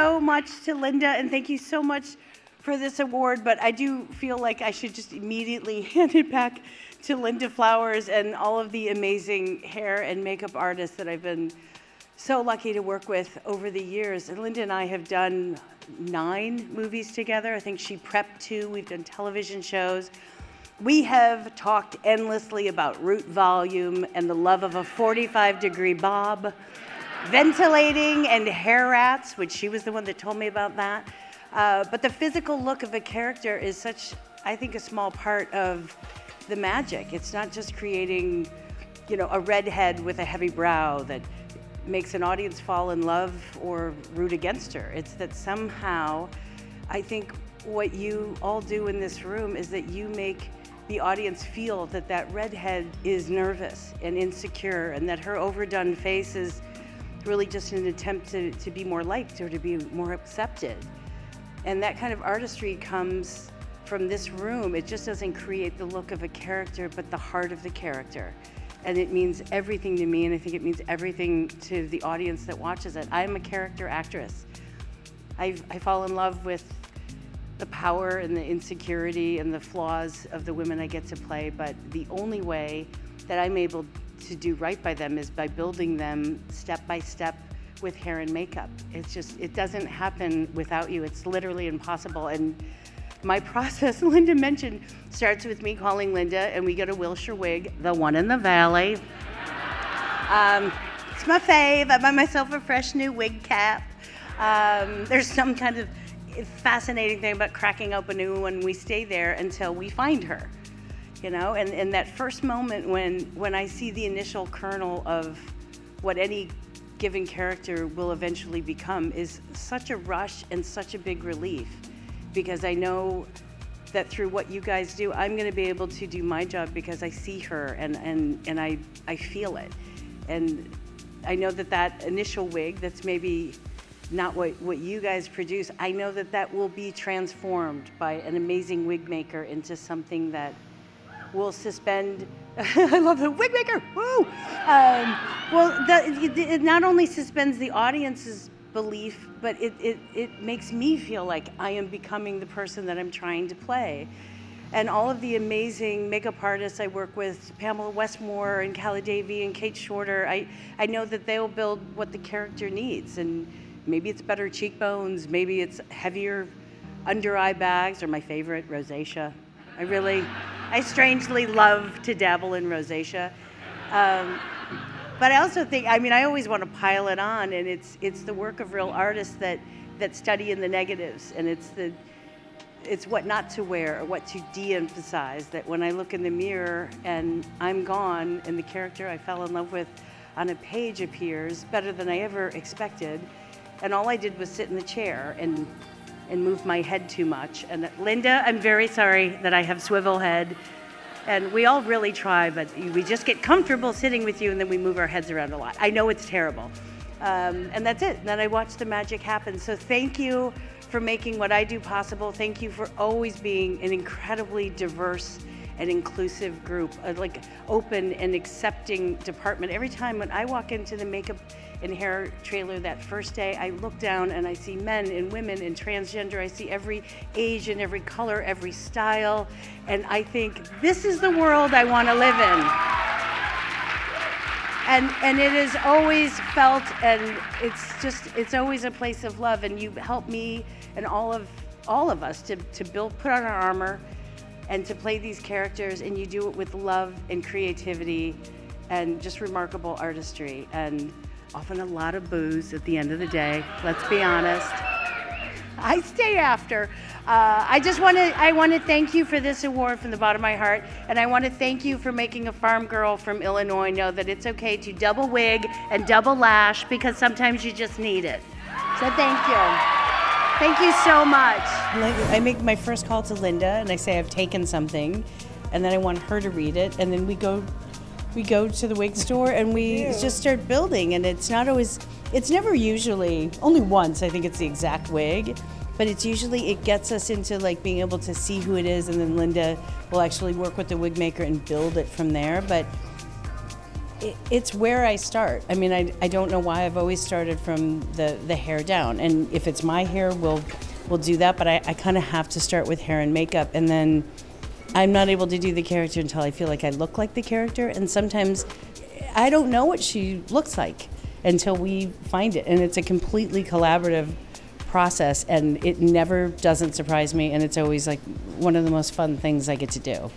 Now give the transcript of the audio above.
so much to Linda, and thank you so much for this award, but I do feel like I should just immediately hand it back to Linda Flowers and all of the amazing hair and makeup artists that I've been so lucky to work with over the years. And Linda and I have done 9 movies together. I think she prepped 2. We've done television shows. We have talked endlessly about root volume and the love of a 45-degree bob, ventilating and hair rats, which she was the one that told me about that. But the physical look of a character is such, I think, a small part of the magic. It's not just creating, you know, a redhead with a heavy brow that makes an audience fall in love or root against her. It's that somehow, I think what you all do in this room is that you make the audience feel that that redhead is nervous and insecure, and that her overdone face is really just an attempt to be more liked or to be more accepted. And that kind of artistry comes from this room. It just doesn't create the look of a character, but the heart of the character. And it means everything to me, and I think it means everything to the audience that watches it. I'm a character actress. I fall in love with the power and the insecurity and the flaws of the women I get to play, but the only way that I'm able to do right by them is by building them step by step with hair and makeup. It's just, it doesn't happen without you. It's literally impossible. And my process, Linda mentioned, starts with me calling Linda, and we go to Wilshire Wig, the one in the valley. It's my fave. I buy myself a fresh new wig cap. There's some kind of fascinating thing about cracking open a new one. We stay there until we find her, you know? And that first moment when I see the initial kernel of what any given character will eventually become is such a rush and such a big relief, because I know that through what you guys do, I'm gonna be able to do my job because I see her and I feel it. And I know that that initial wig that's maybe not what you guys produce, I know that that will be transformed by an amazing wig maker into something that will suspend, I love the wig maker, woo! It not only suspends the audience's belief, but it makes me feel like I am becoming the person that I'm trying to play. And all of the amazing makeup artists I work with, Pamela Westmore and Callie Davey and Kate Shorter, I know that they'll build what the character needs. And maybe it's better cheekbones, maybe it's heavier under eye bags, or my favorite, rosacea. I strangely love to dabble in rosacea. But I also think, I mean, I always want to pile it on, and it's the work of real artists that study in the negatives, and it's what not to wear or what to de-emphasize, that when I look in the mirror and I'm gone and the character I fell in love with on a page appears better than I ever expected, and all I did was sit in the chair and move my head too much. And Linda, I'm very sorry that I have swivel head. And we all really try, but we just get comfortable sitting with you and then we move our heads around a lot. I know it's terrible. And that's it. And then I watch the magic happen. So thank you for making what I do possible. Thank you for always being an incredibly diverse and inclusive group, like open and accepting department. Every time when I walk into the makeup and hair trailer that first day, I look down and I see men and women and transgender. I see every age and every color, every style. And I think this is the world I want to live in. And it is always felt, and it's always a place of love. And you help me and all of us to put on our armor and to play these characters, and you do it with love and creativity and just remarkable artistry. And often a lot of booze at the end of the day, let's be honest. I stay after. I want to thank you for this award from the bottom of my heart, and I want to thank you for making a farm girl from Illinois know that it's okay to double wig and double lash, because sometimes you just need it. So thank you. Thank you so much. I make my first call to Linda and I say I've taken something, and then I want her to read it, and then we go to the wig store and we just start building. And it's never usually, only once I think it's the exact wig, but it's usually, it gets us into like being able to see who it is, and then Linda will actually work with the wig maker and build it from there. But it's where I start. I mean, I don't know why I've always started from the hair down. And if it's my hair, we'll do that. But I kind of have to start with hair and makeup. And then I'm not able to do the character until I feel like I look like the character. And sometimes I don't know what she looks like until we find it. And it's a completely collaborative process. And it never doesn't surprise me. And it's always like one of the most fun things I get to do.